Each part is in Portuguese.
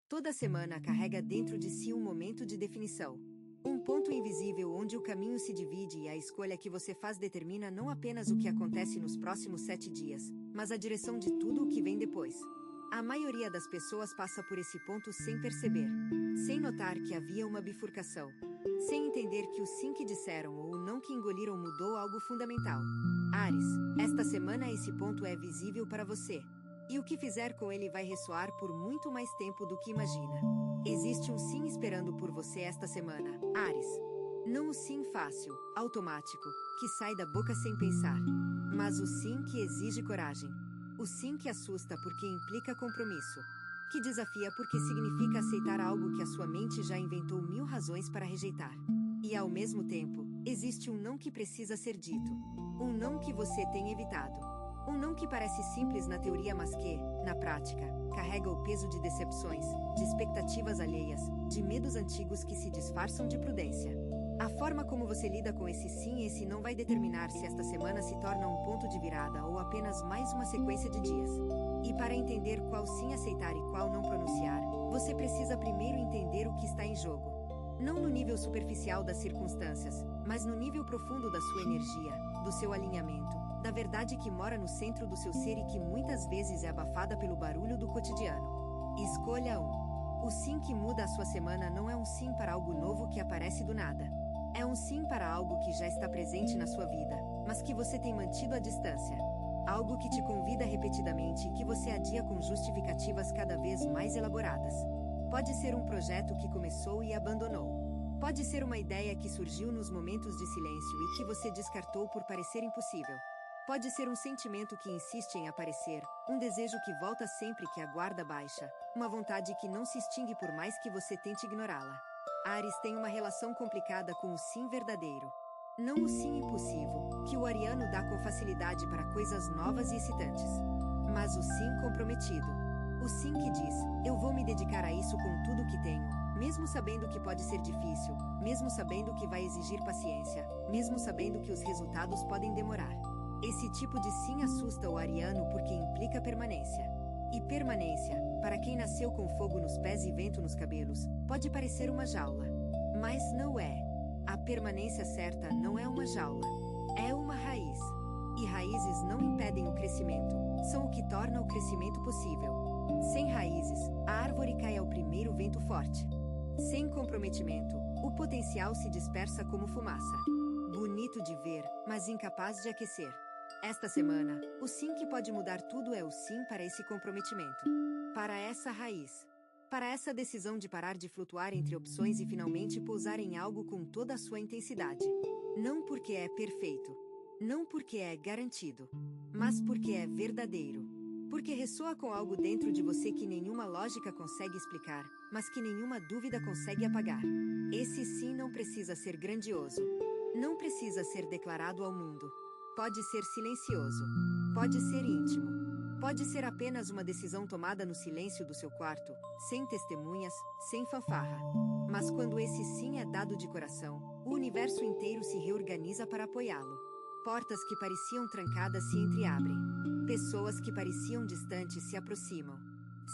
Toda semana carrega dentro de si um momento de definição. Um ponto invisível onde o caminho se divide e a escolha que você faz determina não apenas o que acontece nos próximos 7 dias, mas a direção de tudo o que vem depois. A maioria das pessoas passa por esse ponto sem perceber, sem notar que havia uma bifurcação, sem entender que o sim que disseram ou o não que engoliram mudou algo fundamental. Áries, esta semana esse ponto é visível para você. E o que fizer com ele vai ressoar por muito mais tempo do que imagina. Existe um sim esperando por você esta semana, Áries. Não o sim fácil, automático, que sai da boca sem pensar. Mas o sim que exige coragem. O sim que assusta porque implica compromisso. Que desafia porque significa aceitar algo que a sua mente já inventou 1000 razões para rejeitar. E ao mesmo tempo, existe um não que precisa ser dito. Um não que você tem evitado. Um não que parece simples na teoria, mas que, na prática, carrega o peso de decepções, de expectativas alheias, de medos antigos que se disfarçam de prudência. A forma como você lida com esse sim e esse não vai determinar se esta semana se torna um ponto de virada ou apenas mais uma sequência de dias. E para entender qual sim aceitar e qual não pronunciar, você precisa primeiro entender o que está em jogo. Não no nível superficial das circunstâncias, mas no nível profundo da sua energia, do seu alinhamento, da verdade que mora no centro do seu ser e que muitas vezes é abafada pelo barulho do cotidiano. Escolha 1. O sim que muda a sua semana não é um sim para algo novo que aparece do nada. É um sim para algo que já está presente na sua vida, mas que você tem mantido à distância. Algo que te convida repetidamente e que você adia com justificativas cada vez mais elaboradas. Pode ser um projeto que começou e abandonou. Pode ser uma ideia que surgiu nos momentos de silêncio e que você descartou por parecer impossível. Pode ser um sentimento que insiste em aparecer, um desejo que volta sempre que a guarda baixa, uma vontade que não se extingue por mais que você tente ignorá-la. Áries tem uma relação complicada com o sim verdadeiro. Não o sim impulsivo, que o ariano dá com facilidade para coisas novas e excitantes. Mas o sim comprometido. O sim que diz, eu vou me dedicar a isso com tudo o que tenho, mesmo sabendo que pode ser difícil, mesmo sabendo que vai exigir paciência, mesmo sabendo que os resultados podem demorar. Esse tipo de sim assusta o ariano porque implica permanência. E permanência, para quem nasceu com fogo nos pés e vento nos cabelos, pode parecer uma jaula. Mas não é. A permanência certa não é uma jaula. É uma raiz. E raízes não impedem o crescimento, são o que torna o crescimento possível. Sem raízes, a árvore cai ao primeiro vento forte. Sem comprometimento, o potencial se dispersa como fumaça. Bonito de ver, mas incapaz de aquecer. Esta semana, o sim que pode mudar tudo é o sim para esse comprometimento. Para essa raiz. Para essa decisão de parar de flutuar entre opções e finalmente pousar em algo com toda a sua intensidade. Não porque é perfeito. Não porque é garantido. Mas porque é verdadeiro. Porque ressoa com algo dentro de você que nenhuma lógica consegue explicar, mas que nenhuma dúvida consegue apagar. Esse sim não precisa ser grandioso. Não precisa ser declarado ao mundo. Pode ser silencioso. Pode ser íntimo. Pode ser apenas uma decisão tomada no silêncio do seu quarto, sem testemunhas, sem fanfarra. Mas quando esse sim é dado de coração, o universo inteiro se reorganiza para apoiá-lo. Portas que pareciam trancadas se entreabrem. Pessoas que pareciam distantes se aproximam.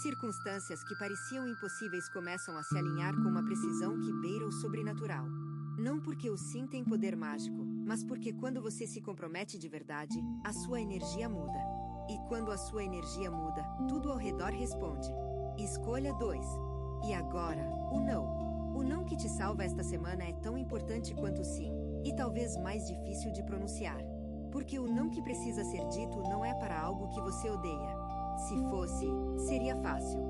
Circunstâncias que pareciam impossíveis começam a se alinhar com uma precisão que beira o sobrenatural. Não porque o sim tem poder mágico, mas porque quando você se compromete de verdade, a sua energia muda. E quando a sua energia muda, tudo ao redor responde. Escolha 2. E agora, o não. O não que te salva esta semana é tão importante quanto o sim, e talvez mais difícil de pronunciar. Porque o não que precisa ser dito não é para algo que você odeia. Se fosse, seria fácil.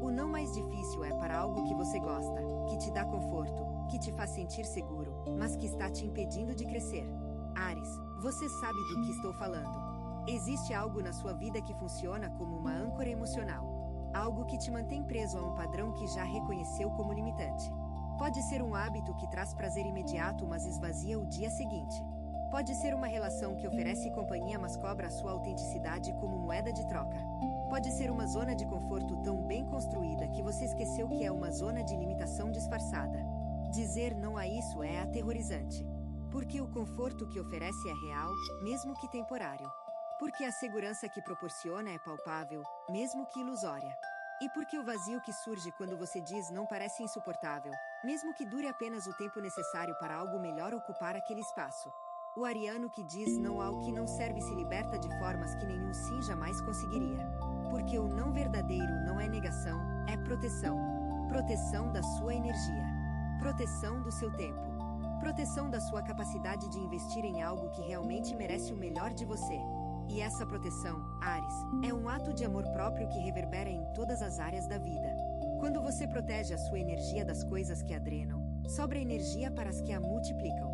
O não mais difícil é para algo que você gosta, que te dá conforto, que te faz sentir seguro, mas que está te impedindo de crescer. Áries, você sabe do que estou falando. Existe algo na sua vida que funciona como uma âncora emocional. Algo que te mantém preso a um padrão que já reconheceu como limitante. Pode ser um hábito que traz prazer imediato mas esvazia o dia seguinte. Pode ser uma relação que oferece companhia mas cobra a sua autenticidade como moeda de troca. Pode ser uma zona de conforto tão bem construída que você esqueceu que é uma zona de limitação disfarçada. Dizer não a isso é aterrorizante. Porque o conforto que oferece é real, mesmo que temporário. Porque a segurança que proporciona é palpável, mesmo que ilusória. E porque o vazio que surge quando você diz não parece insuportável, mesmo que dure apenas o tempo necessário para algo melhor ocupar aquele espaço. O ariano que diz não ao que não serve se liberta de formas que nenhum sim jamais conseguiria. Porque o não verdadeiro não é negação, é proteção. Proteção da sua energia. Proteção do seu tempo. Proteção da sua capacidade de investir em algo que realmente merece o melhor de você. E essa proteção, Áries, é um ato de amor próprio que reverbera em todas as áreas da vida. Quando você protege a sua energia das coisas que a drenam, sobra energia para as que a multiplicam.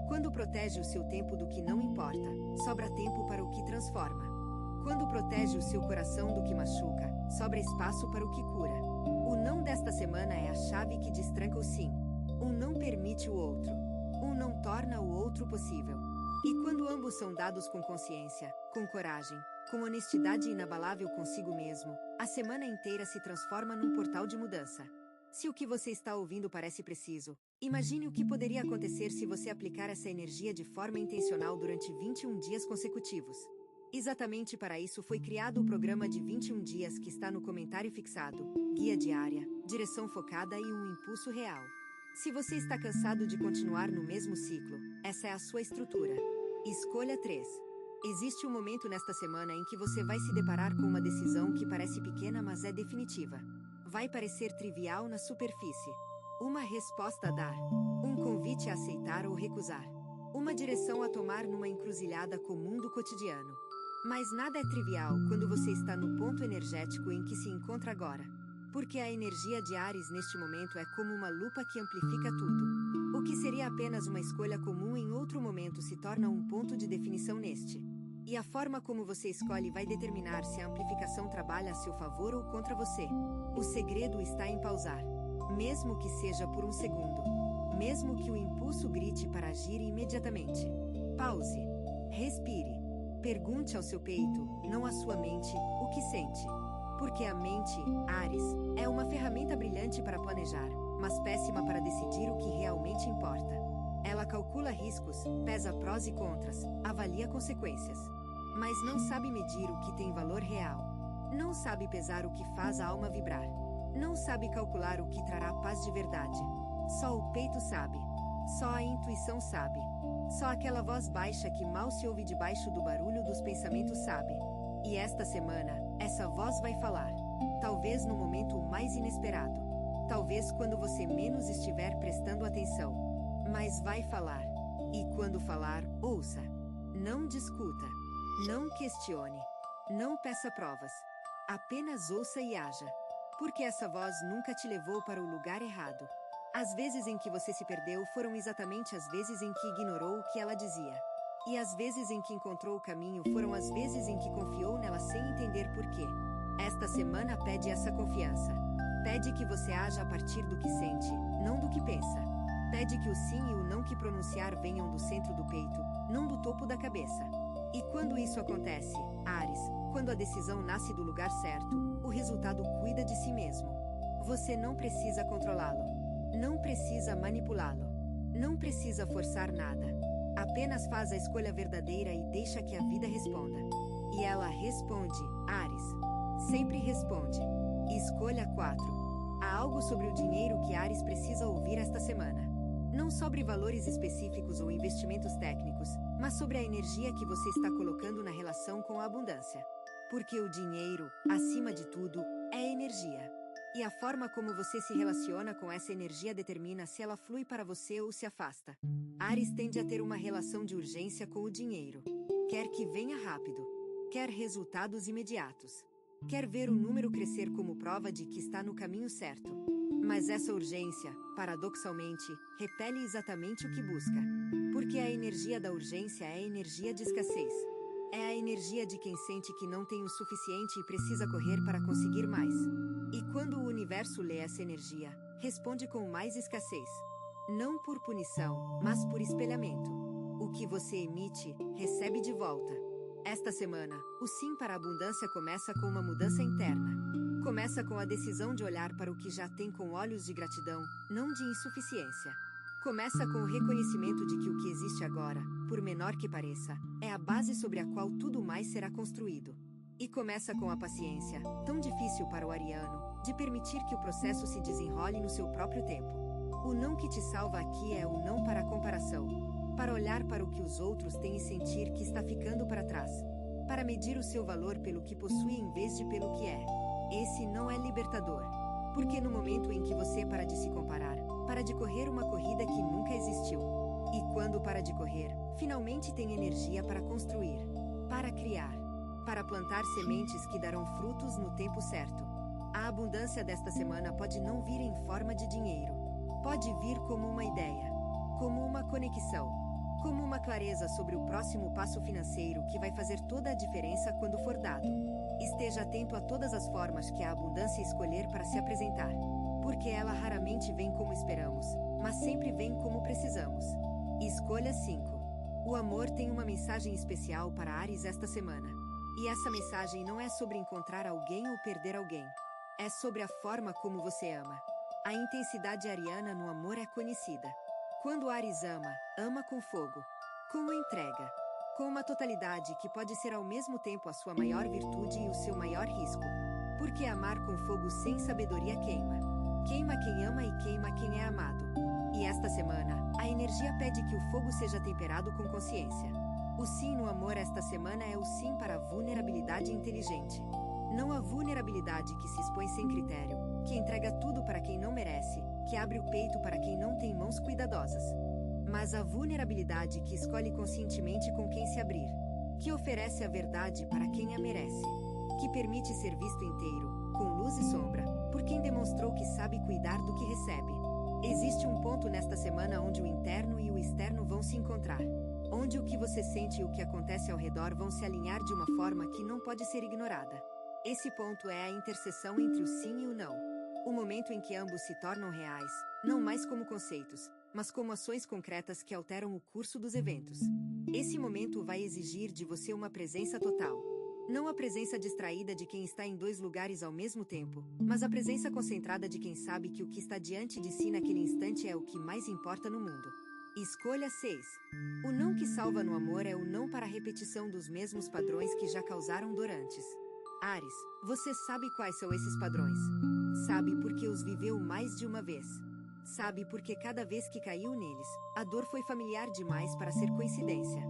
Quando protege o seu tempo do que não importa, sobra tempo para o que transforma. Quando protege o seu coração do que machuca, sobra espaço para o que cura. O não desta semana é a chave que destranca o sim. Um não permite o outro. Um não torna o outro possível. E quando ambos são dados com consciência, com coragem, com honestidade inabalável consigo mesmo, a semana inteira se transforma num portal de mudança. Se o que você está ouvindo parece preciso, imagine o que poderia acontecer se você aplicar essa energia de forma intencional durante 21 dias consecutivos. Exatamente para isso foi criado o programa de 21 dias que está no comentário fixado, guia diária, direção focada e um impulso real. Se você está cansado de continuar no mesmo ciclo, essa é a sua estrutura. Escolha 3. Existe um momento nesta semana em que você vai se deparar com uma decisão que parece pequena, mas é definitiva. Vai parecer trivial na superfície. Uma resposta a dar. Um convite a aceitar ou recusar. Uma direção a tomar numa encruzilhada comum do cotidiano. Mas nada é trivial quando você está no ponto energético em que se encontra agora. Porque a energia de Áries neste momento é como uma lupa que amplifica tudo. O que seria apenas uma escolha comum em outro momento se torna um ponto de definição neste. E a forma como você escolhe vai determinar se a amplificação trabalha a seu favor ou contra você. O segredo está em pausar. Mesmo que seja por um segundo. Mesmo que o impulso grite para agir imediatamente. Pause. Respire. Pergunte ao seu peito, não à sua mente, o que sente. Porque a mente, Áries, é uma ferramenta brilhante para planejar, mas péssima para decidir o que realmente importa. Ela calcula riscos, pesa prós e contras, avalia consequências. Mas não sabe medir o que tem valor real. Não sabe pesar o que faz a alma vibrar. Não sabe calcular o que trará paz de verdade. Só o peito sabe. Só a intuição sabe. Só aquela voz baixa que mal se ouve debaixo do barulho dos pensamentos sabe. E esta semana, essa voz vai falar. Talvez no momento mais inesperado. Talvez quando você menos estiver prestando atenção. Mas vai falar. E quando falar, ouça. Não discuta. Não questione. Não peça provas. Apenas ouça e haja. Porque essa voz nunca te levou para o lugar errado. As vezes em que você se perdeu foram exatamente as vezes em que ignorou o que ela dizia. E as vezes em que encontrou o caminho foram as vezes em que confiou nela sem entender por quê. Esta semana pede essa confiança. Pede que você haja a partir do que sente, não do que pensa. Pede que o sim e o não que pronunciar venham do centro do peito, não do topo da cabeça. E quando isso acontece, Áries, quando a decisão nasce do lugar certo, o resultado cuida de si mesmo. Você não precisa controlá-lo. Não precisa manipulá-lo. Não precisa forçar nada. Apenas faz a escolha verdadeira e deixa que a vida responda. E ela responde, Áries. Sempre responde. Escolha 4. Há algo sobre o dinheiro que Áries precisa ouvir esta semana. Não sobre valores específicos ou investimentos técnicos, mas sobre a energia que você está colocando na relação com a abundância. Porque o dinheiro, acima de tudo, é energia. E a forma como você se relaciona com essa energia determina se ela flui para você ou se afasta. Áries tende a ter uma relação de urgência com o dinheiro. Quer que venha rápido. Quer resultados imediatos. Quer ver o número crescer como prova de que está no caminho certo. Mas essa urgência, paradoxalmente, repele exatamente o que busca. Porque a energia da urgência é a energia de escassez. É a energia de quem sente que não tem o suficiente e precisa correr para conseguir mais. E quando o universo lê essa energia, responde com mais escassez. Não por punição, mas por espelhamento. O que você emite, recebe de volta. Esta semana, o sim para a abundância começa com uma mudança interna. Começa com a decisão de olhar para o que já tem com olhos de gratidão, não de insuficiência. Começa com o reconhecimento de que o que existe agora, por menor que pareça, é a base sobre a qual tudo mais será construído. E começa com a paciência, tão difícil para o ariano, de permitir que o processo se desenrole no seu próprio tempo. O não que te salva aqui é o não para a comparação, para olhar para o que os outros têm e sentir que está ficando para trás, para medir o seu valor pelo que possui em vez de pelo que é. Esse não é libertador. Porque no momento em que você para de se comparar, para de correr uma corrida que nunca existiu. E quando para de correr, finalmente tem energia para construir, para criar, para plantar sementes que darão frutos no tempo certo. A abundância desta semana pode não vir em forma de dinheiro. Pode vir como uma ideia, como uma conexão, como uma clareza sobre o próximo passo financeiro que vai fazer toda a diferença quando for dado. Esteja atento a todas as formas que a abundância escolher para se apresentar. Porque ela raramente vem como esperamos, mas sempre vem como precisamos. Escolha 5. O amor tem uma mensagem especial para Áries esta semana. E essa mensagem não é sobre encontrar alguém ou perder alguém. É sobre a forma como você ama. A intensidade ariana no amor é conhecida. Quando Áries ama, ama com fogo, com entrega, com uma totalidade que pode ser ao mesmo tempo a sua maior virtude e o seu maior risco. Porque amar com fogo sem sabedoria queima. Queima quem ama e queima quem é amado. E esta semana, a energia pede que o fogo seja temperado com consciência. O sim no amor esta semana é o sim para a vulnerabilidade inteligente. Não a vulnerabilidade que se expõe sem critério, que entrega tudo para quem não merece, que abre o peito para quem não tem mãos cuidadosas. Mas a vulnerabilidade que escolhe conscientemente com quem se abrir, que oferece a verdade para quem a merece, que permite ser visto inteiro, com luz e sombra, por quem demonstrou que sabe cuidar do que recebe. Existe um ponto nesta semana onde o interno e o externo vão se encontrar. Onde o que você sente e o que acontece ao redor vão se alinhar de uma forma que não pode ser ignorada. Esse ponto é a interseção entre o sim e o não. O momento em que ambos se tornam reais, não mais como conceitos, mas como ações concretas que alteram o curso dos eventos. Esse momento vai exigir de você uma presença total. Não a presença distraída de quem está em 2 lugares ao mesmo tempo, mas a presença concentrada de quem sabe que o que está diante de si naquele instante é o que mais importa no mundo. Escolha 6. O não que salva no amor é o não para a repetição dos mesmos padrões que já causaram dor antes. Áries, você sabe quais são esses padrões. Sabe porque os viveu mais de uma vez. Sabe porque cada vez que caiu neles, a dor foi familiar demais para ser coincidência.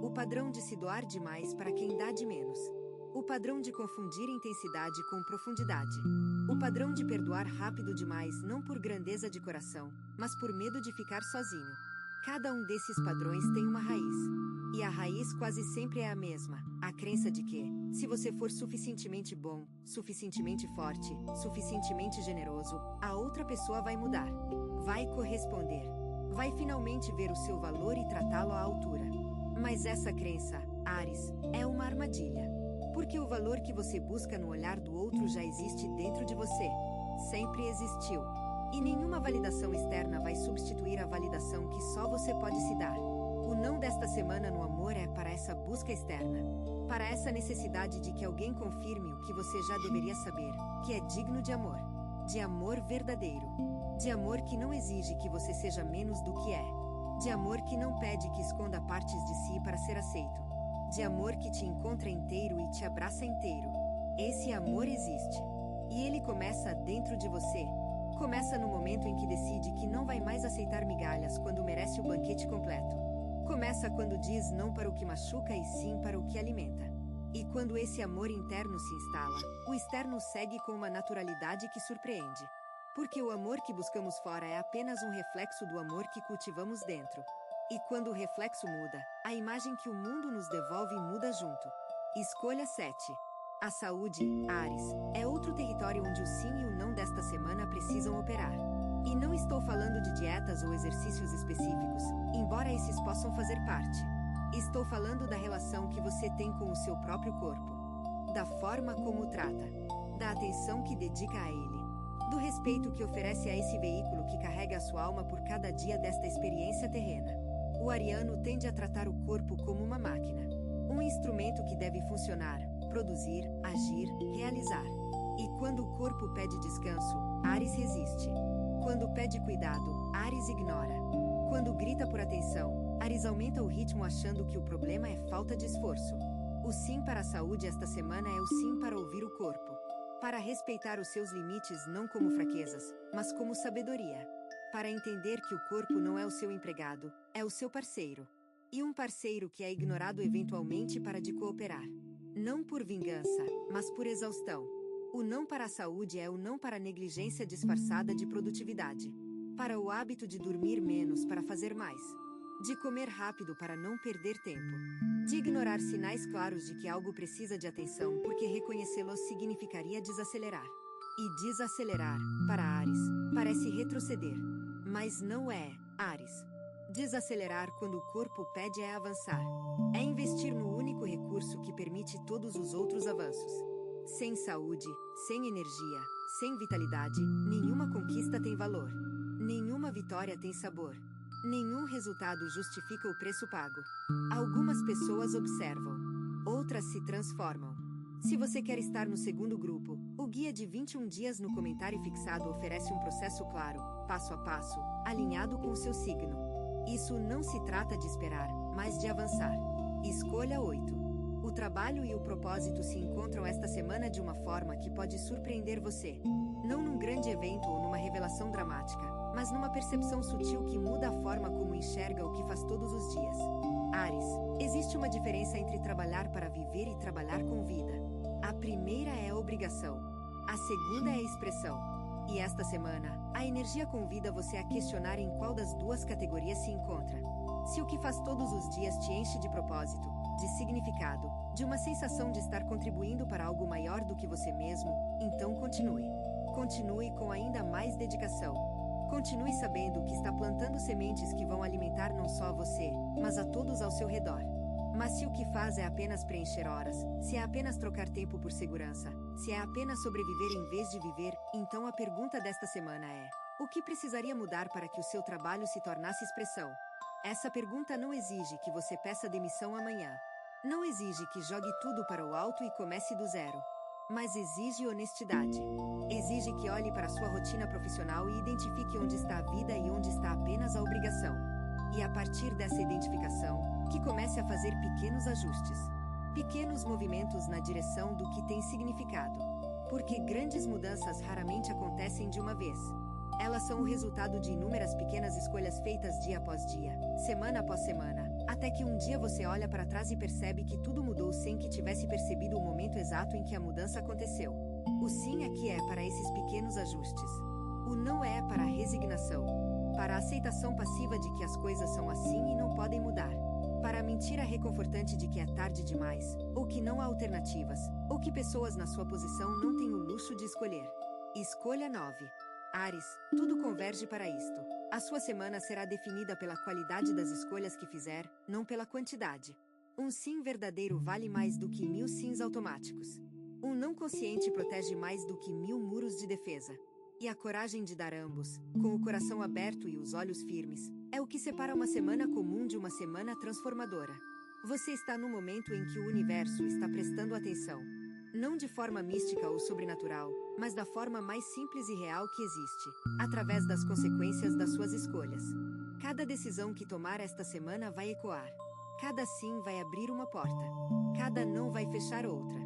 O padrão de se doar demais para quem dá de menos. O padrão de confundir intensidade com profundidade. O padrão de perdoar rápido demais não por grandeza de coração, mas por medo de ficar sozinho. Cada um desses padrões tem uma raiz. E a raiz quase sempre é a mesma, a crença de que, se você for suficientemente bom, suficientemente forte, suficientemente generoso, a outra pessoa vai mudar. Vai corresponder. Vai finalmente ver o seu valor e tratá-lo à altura. Mas essa crença, Áries, é uma armadilha. Porque o valor que você busca no olhar do outro já existe dentro de você. Sempre existiu. E nenhuma validação externa vai substituir a validação que só você pode se dar. O não desta semana no amor é para essa busca externa. Para essa necessidade de que alguém confirme o que você já deveria saber, que é digno de amor. De amor verdadeiro. De amor que não exige que você seja menos do que é. De amor que não pede que esconda partes de si para ser aceito. De amor que te encontra inteiro e te abraça inteiro. Esse amor existe. E ele começa dentro de você. Começa no momento em que decide que não vai mais aceitar migalhas quando merece o banquete completo. Começa quando diz não para o que machuca e sim para o que alimenta. E quando esse amor interno se instala, o externo segue com uma naturalidade que surpreende. Porque o amor que buscamos fora é apenas um reflexo do amor que cultivamos dentro. E quando o reflexo muda, a imagem que o mundo nos devolve muda junto. Escolha 7. A saúde, Áries, é outro território onde o sim e o não desta semana precisam operar. E não estou falando de dietas ou exercícios específicos, embora esses possam fazer parte. Estou falando da relação que você tem com o seu próprio corpo. Da forma como o trata. Da atenção que dedica a ele. Do respeito que oferece a esse veículo que carrega a sua alma por cada dia desta experiência terrena. O ariano tende a tratar o corpo como uma máquina. Um instrumento que deve funcionar, produzir, agir, realizar. E quando o corpo pede descanso, Áries resiste. Quando pede cuidado, Áries ignora. Quando grita por atenção, Áries aumenta o ritmo achando que o problema é falta de esforço. O sim para a saúde esta semana é o sim para ouvir o corpo. Para respeitar os seus limites não como fraquezas, mas como sabedoria. Para entender que o corpo não é o seu empregado, é o seu parceiro. E um parceiro que é ignorado eventualmente para de cooperar. Não por vingança, mas por exaustão. O não para a saúde é o não para a negligência disfarçada de produtividade. Para o hábito de dormir menos para fazer mais. De comer rápido para não perder tempo. De ignorar sinais claros de que algo precisa de atenção porque reconhecê-los significaria desacelerar. E desacelerar, para Áries, parece retroceder. Mas não é, Áries. Desacelerar quando o corpo pede é avançar. É investir no único recurso que permite todos os outros avanços. Sem saúde, sem energia, sem vitalidade, nenhuma conquista tem valor. Nenhuma vitória tem sabor. Nenhum resultado justifica o preço pago. Algumas pessoas observam. Outras se transformam. Se você quer estar no segundo grupo, o guia de 21 dias no comentário fixado oferece um processo claro, passo a passo, alinhado com o seu signo. Isso não se trata de esperar, mas de avançar. Escolha 8. O trabalho e o propósito se encontram esta semana de uma forma que pode surpreender você. Não num grande evento ou numa revelação dramática, mas numa percepção sutil que muda a forma como enxerga o que faz todos os dias. Áries, existe uma diferença entre trabalhar para viver e trabalhar com vida. A primeira é obrigação. A segunda é expressão. E esta semana, a energia convida você a questionar em qual das duas categorias se encontra. Se o que faz todos os dias te enche de propósito, de significado, de uma sensação de estar contribuindo para algo maior do que você mesmo, então continue. Continue com ainda mais dedicação. Continue sabendo que está plantando sementes que vão alimentar não só você, mas a todos ao seu redor. Mas se o que faz é apenas preencher horas, se é apenas trocar tempo por segurança, se é apenas sobreviver em vez de viver, então a pergunta desta semana é: o que precisaria mudar para que o seu trabalho se tornasse expressão? Essa pergunta não exige que você peça demissão amanhã. Não exige que jogue tudo para o alto e comece do zero. Mas exige honestidade. Exige que olhe para sua rotina profissional e identifique onde está a vida e onde está apenas a obrigação. E a partir dessa identificação, que comece a fazer pequenos ajustes. Pequenos movimentos na direção do que tem significado. Porque grandes mudanças raramente acontecem de uma vez. Elas são o resultado de inúmeras pequenas escolhas feitas dia após dia, semana após semana, até que um dia você olha para trás e percebe que tudo mudou sem que tivesse percebido o momento exato em que a mudança aconteceu. O sim aqui é para esses pequenos ajustes. O não é para a resignação. Para a aceitação passiva de que as coisas são assim e não podem mudar. Para a mentira reconfortante de que é tarde demais, ou que não há alternativas, ou que pessoas na sua posição não têm o luxo de escolher. Escolha 9. Áries, tudo converge para isto. A sua semana será definida pela qualidade das escolhas que fizer, não pela quantidade. Um sim verdadeiro vale mais do que 1000 sims automáticos. Um não consciente protege mais do que 1000 muros de defesa. E a coragem de dar ambos, com o coração aberto e os olhos firmes, é o que separa uma semana comum de uma semana transformadora. Você está no momento em que o universo está prestando atenção. Não de forma mística ou sobrenatural, mas da forma mais simples e real que existe, através das consequências das suas escolhas. Cada decisão que tomar esta semana vai ecoar. Cada sim vai abrir uma porta. Cada não vai fechar outra.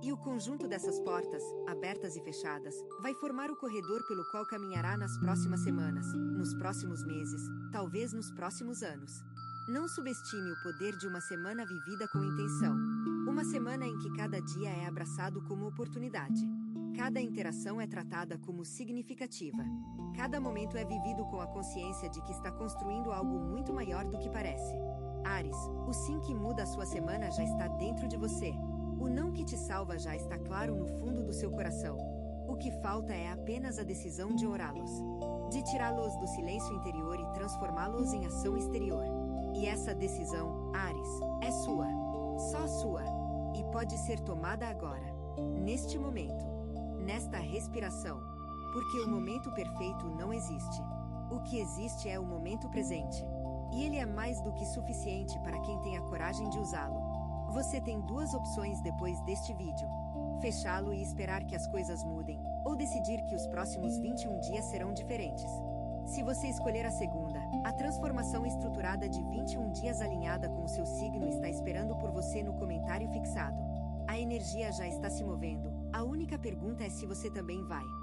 E o conjunto dessas portas, abertas e fechadas, vai formar o corredor pelo qual caminhará nas próximas semanas, nos próximos meses, talvez nos próximos anos. Não subestime o poder de uma semana vivida com intenção. Uma semana em que cada dia é abraçado como oportunidade. Cada interação é tratada como significativa. Cada momento é vivido com a consciência de que está construindo algo muito maior do que parece. Áries, o sim que muda a sua semana já está dentro de você. O não que te salva já está claro no fundo do seu coração. O que falta é apenas a decisão de orá-los. De tirá-los do silêncio interior e transformá-los em ação exterior. E essa decisão, Áries, é sua. Só sua. E pode ser tomada agora. Neste momento. Nesta respiração. Porque o momento perfeito não existe. O que existe é o momento presente. E ele é mais do que suficiente para quem tem a coragem de usá-lo. Você tem duas opções depois deste vídeo. Fechá-lo e esperar que as coisas mudem, ou decidir que os próximos 21 dias serão diferentes. Se você escolher a segunda, a transformação estruturada de 21 dias alinhada com o seu signo está esperando por você no comentário fixado. A energia já está se movendo, A única pergunta é se você também vai.